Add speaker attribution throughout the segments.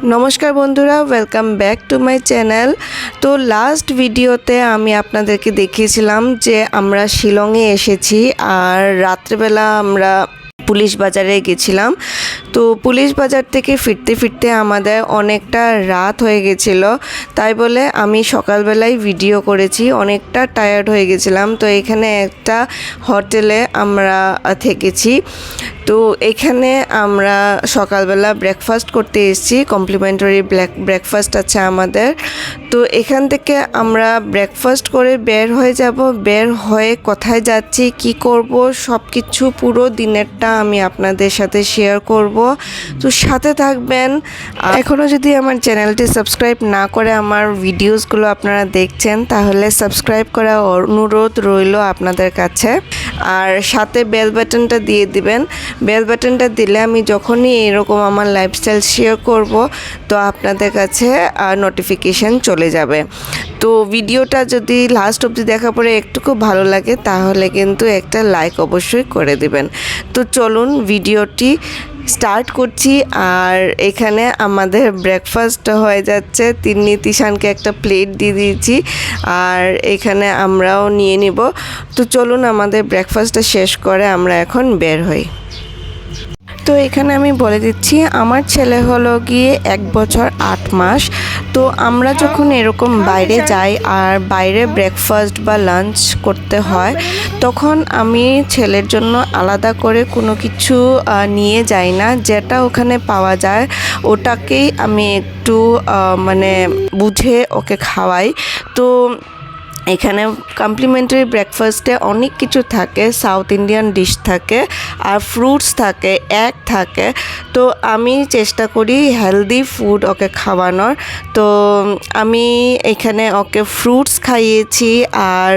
Speaker 1: নমস্কার বন্ধুরা, welcome back to my channel. তো লাস্ট ভিডিওতে আমি আপনাদেরকে দেখিয়েছিলাম যে আমরা শিলংয়ে এসেছি আর রাত্রেবেলা আমরা পুলিশ বাজারে গেছিলাম। তো পুলিশ বাজার থেকে ফিরতে ফিরতে আমাদের অনেকটা রাত হয়ে গেছিলো, তাই বলে আমি সকালবেলায় ভিডিও করেছি। অনেকটা টায়ার্ড হয়ে গেছিলাম। তো এখানে একটা হোটেলে আমরা থেকেছি। তো এখানে আমরা সকালবেলা ব্রেকফাস্ট করতে এসেছি, কমপ্লিমেন্টারি ব্রেকফাস্ট আছে আমাদের। তো এখান থেকে আমরা ব্রেকফাস্ট করে বের হয়ে যাব। বের হয়ে কোথায় যাচ্ছি, কি করব, সব কিছু পুরো দিনেরটা আমি আপনাদের সাথে শেয়ার করব। তো সাথে থাকবেন। এখনও যদি আমার চ্যানেলটি সাবস্ক্রাইব না করে আমার ভিডিওসগুলো আপনারা দেখছেন, তাহলে সাবস্ক্রাইব করা অনুরোধ রইল আপনাদের কাছে। আর সাথে বেল বাটনটা দিয়ে দিবেন। বেল বাটনটা দিলে আমি যখনই এরকম আমার লাইফস্টাইল শেয়ার করব, তো আপনাদের কাছে নোটিফিকেশান চলে যাবে। তো ভিডিওটা যদি লাস্ট অবধি দেখার পরে একটুকু ভালো লাগে, তাহলে কিন্তু একটা লাইক অবশ্যই করে দিবেন। তো চলুন ভিডিওটি স্টার্ট করছি। আর এখানে আমাদের ব্রেকফাস্ট হয়ে যাচ্ছে। তিন্নি তিশানকে একটা প্লেট দিয়ে দিয়েছি, আর এখানে আমরাও নিয়ে নিব। তো চলুন আমাদের ব্রেকফাস্টটা শেষ করে আমরা এখন বের হই। তো এখানে আমি বলে দিচ্ছি, আমার ছেলে হলো গিয়ে 1 বছর 8 মাস। তো আমরা যখন এরকম বাইরে যাই আর বাইরে ব্রেকফাস্ট বা লাঞ্চ করতে হয়, তখন আমি ছেলের জন্য আলাদা করে কোনো কিছু নিয়ে যাই না। যেটা ওখানে পাওয়া যায় ওটাকেই আমি একটু মানে বুঝে ওকে খাওয়াই। তো এখানে কমপ্লিমেন্টারি ব্রেকফাস্টে অনেক কিছু থাকে। সাউথ ইন্ডিয়ান ডিশ থাকে আর ফ্রুটস থাকে, এগ থাকে। তো আমি চেষ্টা করি হেলদি ফুড ওকে খাওয়ানোর। তো আমি এখানে ওকে ফ্রুটস খাইয়েছি, আর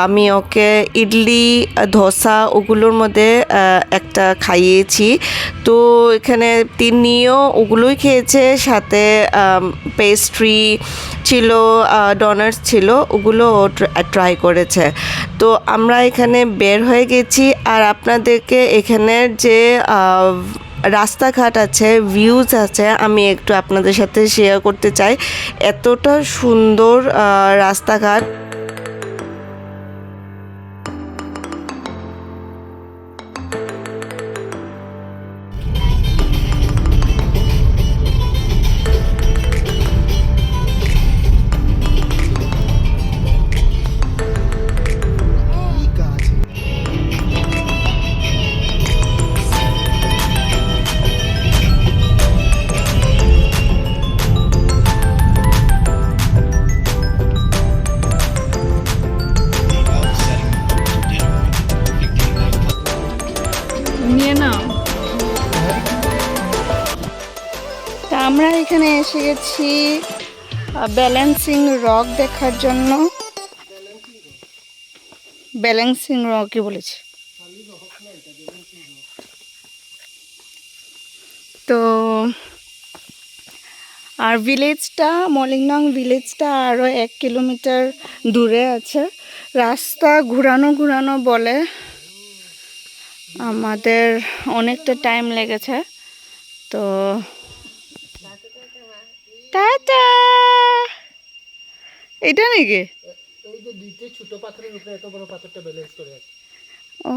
Speaker 1: আমি ওকে ইডলি, ধোসা ওগুলোর মধ্যে একটা খাইয়েছি। তো এখানে তিনিও ওগুলোই খেয়েছে, সাথে পেস্ট্রি ছিল, ডোনাটস ছিল, ওগুলো ট্রাই করেছে। তো আমরা এখানে বের হয়ে গেছি। আর আপনাদেরকে এখানের যে রাস্তাঘাট আছে, ভিউজ আছে, আমি একটু আপনাদের সাথে শেয়ার করতে চাই। এতটা সুন্দর রাস্তাঘাট। আমরা এখানে এসে গেছি ব্যালেন্সিং রক দেখার জন্য। ব্যালেন্সিং রকই বলেছি। তো আর ভিলেজটা, মলিংনং ভিলেজটা আরও 1 কিলোমিটার দূরে আছে। রাস্তা ঘুরানো ঘুরানো বলে আমাদের অনেকটা টাইম লেগেছে। তো টাটা। এটা নাকি
Speaker 2: এই যে দুইটা ছোট পাথরের উপরে এত বড় পাথরটা ব্যালেন্স করে আছে।
Speaker 1: ও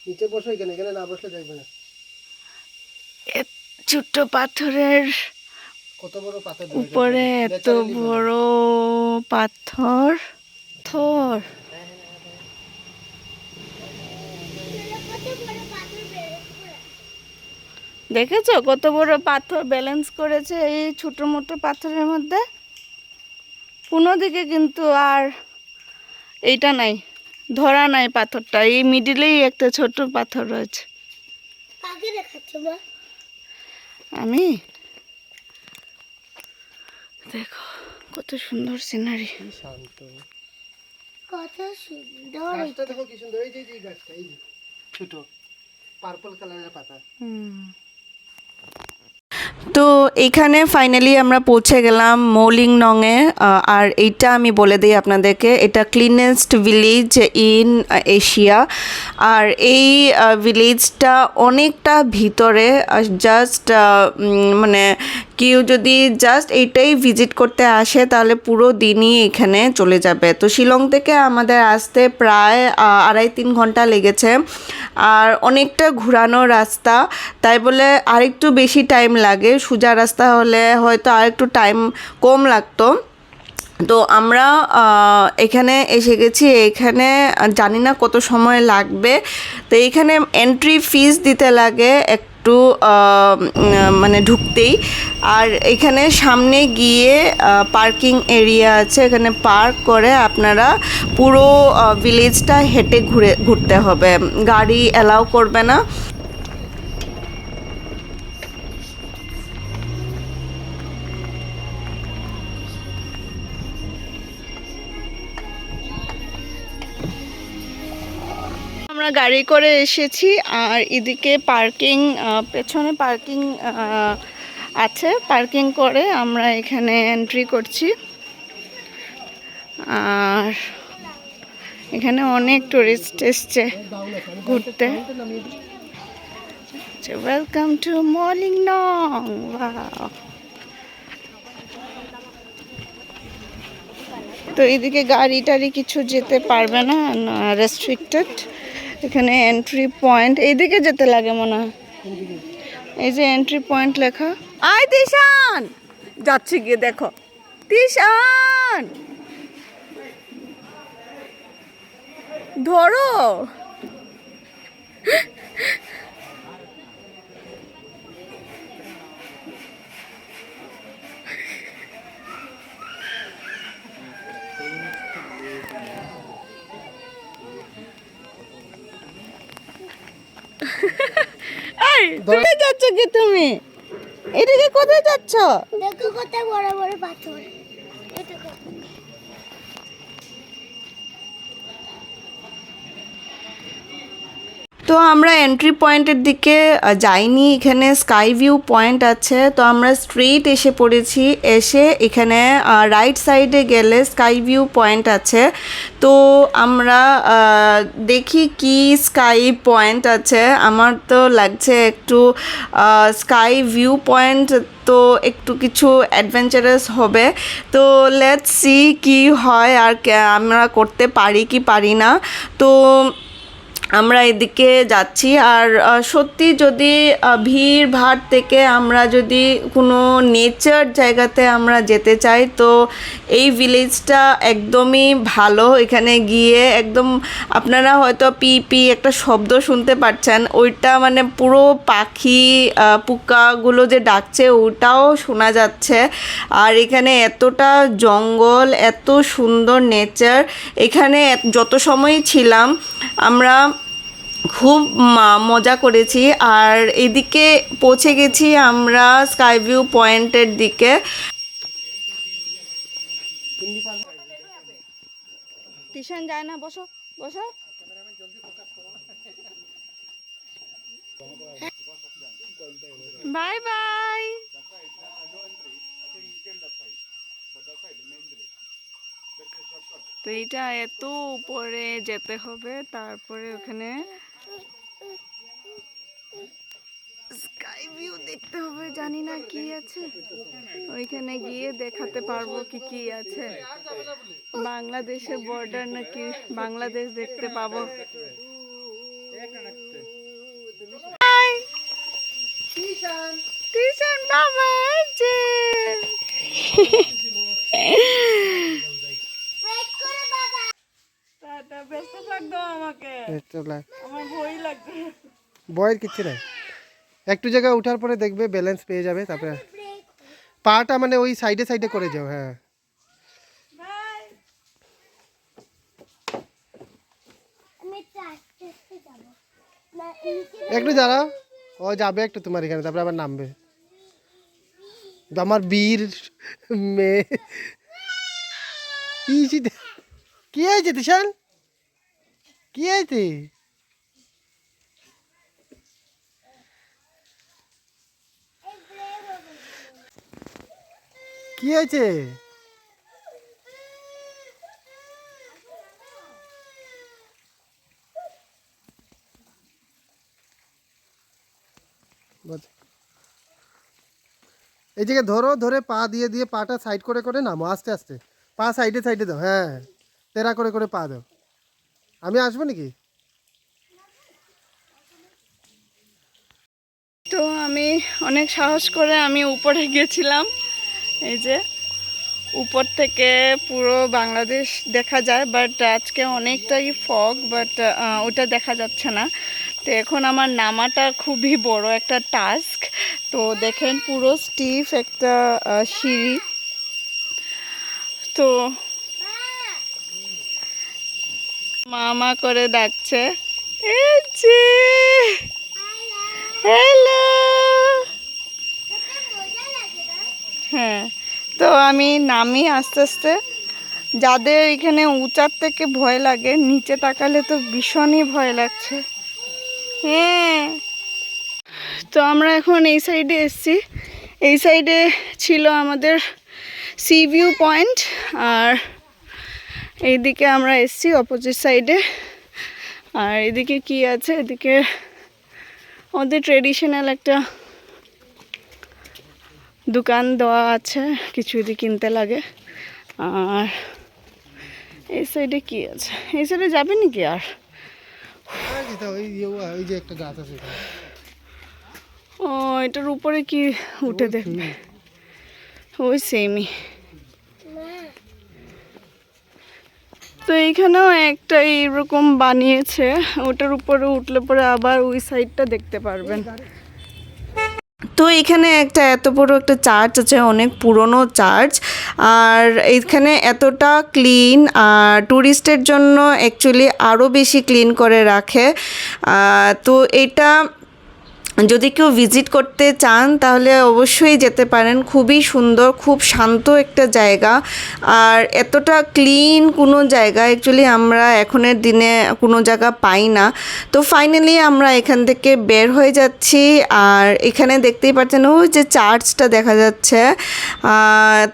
Speaker 2: নিচে বসো, এখানে এখানে না বসলে দেখবে না।
Speaker 1: ছোট পাথরের
Speaker 2: কত বড় পাথর
Speaker 1: উপরে এত বড় পাথর। থর দেখেছো কত বড় পাথর ব্যালেন্স করেছে এই ছোট মোটো পাথরের মধ্যে। কোনো দিকে কিন্তু আর এইটা নাই, ধরা নাই পাথরটা। এই মিডিলেই একটা ছোট পাথর রয়েছে।
Speaker 3: কাকে দেখাচ্ছ মা?
Speaker 1: আমি দেখো কত সুন্দর সিনারি।
Speaker 2: শান্ত,
Speaker 3: কত সুন্দর।
Speaker 2: গাছটা দেখো কি সুন্দর। এই যে এই গাছটা, এই যে ছোট পার্পল কালারের পাতা।
Speaker 1: তো এখানে ফাইনালি আমরা পৌঁছে গেলাম মৌলিংনংয়ে। আর এইটা আমি বলে দিই আপনাদেরকে, এটা ক্লিনেস্ট ভিলেজ ইন এশিয়া। আর এই ভিলেজটা অনেকটা ভিতরে, জাস্ট মানে কেউ যদি জাস্ট এইটাই ভিজিট করতে আসে তাহলে পুরো দিনই এখানে চলে যাবে। তো শিলং থেকে আমাদের আসতে প্রায় 2.5-3 ঘন্টা লেগেছে। আর অনেকটা ঘোরানো রাস্তা, তাই বলে আরেকটু বেশি টাইম লাগে। সোজা রাস্তা হলে হয়তো আরেকটু টাইম কম লাগতো। তো আমরা এখানে এসে গেছি। এখানে জানি না কত সময় লাগবে। তো এখানে এন্ট্রি ফিস দিতে লাগে একটু, মানে ঢুকতেই। আর এখানে সামনে গিয়ে পার্কিং এরিয়া আছে, এখানে পার্ক করে আপনারা পুরো ভিলেজটা হেঁটে ঘুরতে হবে, গাড়ি অ্যালাউ করবে না। আমরা গাড়ি করে এসেছি আর এদিকে পার্কিং, পেছনে পার্কিং আছে। পার্কিং করে আমরা এখানে এন্ট্রি করছি। আর এখানে অনেক টুরিস্ট এসছে ঘুরতে। Welcome to Mawlynnong. ওয়াও। তো এদিকে গাড়ি টাড়ি কিছু যেতে পারবে না, রেস্ট্রিক্টেড। এখানে এন্ট্রি পয়েন্ট এইদিকে যেতে লাগে মনে হয়, এই যে এন্ট্রি পয়েন্ট লেখা। আয় তিশান, যাচ্ছে গিয়ে দেখো তিশান, ধরো। এই কোথায় যাচ্ছ কি তুমি? এদিকে কোথায় যাচ্ছ?
Speaker 3: দেখো কত বড় বড় পাথর। এটা কত?
Speaker 1: তো আমরা এন্ট্রি পয়েন্টের দিকে যাইনি, এখানে স্কাই ভিউ পয়েন্ট আছে। তো আমরা স্ট্রেট এসে পড়েছি। এসে এখানে রাইট সাইডে গেলে স্কাই ভিউ পয়েন্ট আছে। তো আমরা দেখি কি স্কাই পয়েন্ট আছে। আমার তো লাগছে একটু স্কাই ভিউ পয়েন্ট তো একটু কিছু অ্যাডভেঞ্চারাস হবে। তো লেটস সি কি হয় আর আমরা করতে পারি কি পারি না। তো আমরা এদিকে যাচ্ছি। আর সত্যি যদি ভিড় ভাড় থেকে আমরা যদি কোনো নেচার জায়গাতে আমরা যেতে চাই তো এই ভিলেজটা একদমই ভালো। এখানে গিয়ে একদম আপনারা হয়তো পি পি একটা শব্দ শুনতে পাচ্ছেন, ওইটা মানে পুরো পাখি পোকাগুলো যে ডাকছে ওটাও শোনা যাচ্ছে। আর এখানে এতটা জঙ্গল, এত সুন্দর নেচার। এখানে যত সময় ছিলাম আমরা খুব মজা করেছি। আর এদিকে পৌঁছে গেছি আমরা স্কাই ভিউ পয়েন্টের দিকে। টিউশন যায় না, বসো বসো। Bye bye. তো এইটা এত উপরে যেতে হবে, তারপরে ওখানে স্কাই ভিউ দেখতে হবে। জানি না কি আছে ওইখানে গিয়ে দেখাতে পারবো কি কি আছে। বাংলাদেশের বর্ডার নাকি, বাংলাদেশ দেখতে পাবো। টিউশন বাবা আছে। ব্যস্ত লাগতো আমাকে, আমার ভয় লাগতো।
Speaker 2: ভয়ের কিচ্ছু নাই, একটু জায়গা উঠার পরে দেখবে ব্যালেন্স পেয়ে যাবে। তারপরে পাটা মানে ওই সাইডে সাইডে করে যাও। হ্যাঁ
Speaker 3: আমি একটু আস্তে আস্তে যাবো না,
Speaker 2: একটু দাঁড়াও, ও যাবে একটু তোমার এখানে, তারপরে আবার নামবে। আমার বীর মেয়ে। কি হয়েছে তিশান, কি হয়েছে? কি হয়েছে? বল। এই জায়গায় ধরো, ধরে পা দিয়ে দিয়ে পাটা সাইড করে করে নামো আস্তে আস্তে। পা সাইডে সাইডে দাও, হ্যাঁ তেরা করে করে পা দাও। আমি আসবো নাকি?
Speaker 4: তো আমি অনেক সাহস করে আমি উপরে গেছিলাম। এই যে উপর থেকে পুরো বাংলাদেশ দেখা যায়, বাট আজকে অনেকটাই ফগ, বাট ওটা দেখা যাচ্ছে না। তো এখন আমার নামাটা খুবই বড় একটা টাস্ক। তো দেখেন পুরো স্টিফ একটা সিঁড়ি। তো মামা করে ডাকছে, এই যে হ্যালো। হ্যাঁ, তো আমি নামি আস্তে আস্তে। যাদের এখানে উঁচার থেকে ভয় লাগে, নিচে তাকালে তো ভীষণই ভয় লাগছে। হ্যাঁ, তো আমরা এখন এই সাইডে এসেছি। এই সাইডে ছিল আমাদের সি ভিউ পয়েন্ট, আর এইদিকে আমরা এসেছি অপোজিট সাইডে। আর এদিকে কি আছে, এদিকে আমাদের ট্রেডিশনাল একটা দোকান দেওয়া আছে, কিছু যদি কিনতে লাগে। আর এই সাইডে কি আছে, এই সাইডে যাবে নাকি? আর
Speaker 2: ওই যে একটা গাছ আছে এখানে।
Speaker 4: ও, এটার উপরে কি উঠে দেখবে? ওই সেমই। তো এইখানেও একটা এইরকম বানিয়েছে, ওটার উপরে উঠলে পরে আবার ওই সাইডটা দেখতে পারবেন।
Speaker 1: তো এখানে একটা এত বড় একটা চার্চ আছে, অনেক পুরনো চার্চ। আর এইখানে এতটা ক্লিন, আর ট্যুরিস্টের জন্য অ্যাকচুয়ালি আরও বেশি ক্লিন করে রাখে। তো এটা যদি কেউ ভিজিট করতে চান তাহলে অবশ্যই যেতে পারেন। খুবই সুন্দর, খুব শান্ত একটা জায়গা। আর এতটা ক্লিন কোনো জায়গা অ্যাকচুয়ালি আমরা এখনের দিনে কোনো জায়গা পাই না। তো ফাইনালি আমরা এখান থেকে বের হয়ে যাচ্ছি। আর এখানে দেখতেই পাচ্ছেন ওই যে চার্চটা দেখা যাচ্ছে।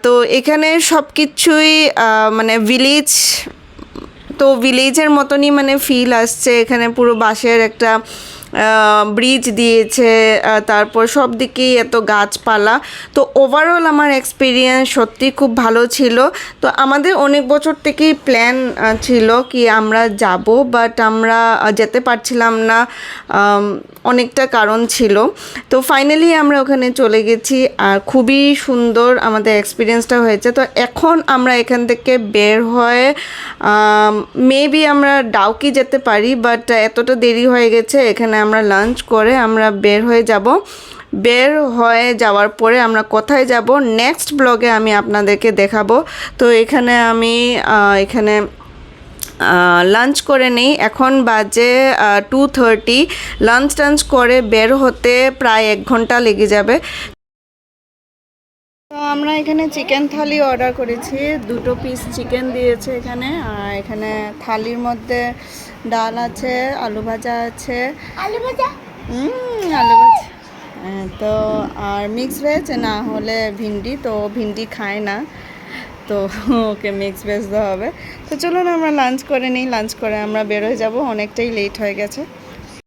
Speaker 1: তো এখানে সব কিছুই মানে ভিলেজ, তো ভিলেজের মতনই মানে ফিল আসছে। এখানে পুরো বাঁশের একটা ব্রিজ দিয়েছে, তারপর সব দিকেই এত গাছপালা। তো ওভারঅল আমার এক্সপিরিয়েন্স সত্যি খুব ভালো ছিল। তো আমাদের অনেক বছর থেকেই প্ল্যান ছিল কি আমরা যাব, বাট আমরা যেতে পারছিলাম না, অনেকটা কারণ ছিল। তো ফাইনালি আমরা ওখানে চলে গেছি, আর খুবই সুন্দর আমাদের এক্সপিরিয়েন্সটা হয়েছে। তো এখন আমরা এখান থেকে বের হয়ে মেবি আমরা ডাউকি যেতে পারি, বাট এতটা দেরি হয়ে গেছে। এখানে আমরা লাঞ্চ করে আমরা বের হয়ে যাব। বের হয়ে যাওয়ার পরে আমরা কোথায় যাব নেক্সট ব্লগে আমি আপনাদেরকে দেখাবো। তো এখানে আমি এখানে লাঞ্চ করে নিই। এখন বাজে 2:30। লাঞ্চ টাঞ্চ করে বের হতে প্রায় 1 ঘন্টা লেগে যাবে।
Speaker 4: তো আমরা এখানে চিকেন থালি অর্ডার করেছি, 2 পিস চিকেন দিয়েছে এখানে। আর এখানে থালির মধ্যে ডাল আছে, আলু ভাজা আছে,
Speaker 3: আলু ভাজা,
Speaker 4: আলু ভাজা, তো আর মিক্স ভেজ না হলে ভিন্ডি। তো ভিন্ডি খায় না, তো ওকে মিক্স ভেজ দেওয়া হবে। তো চলুন আমরা লাঞ্চ করে নিই, লাঞ্চ করে আমরা বেরোয় যাব, অনেকটাই লেট হয়ে গেছে।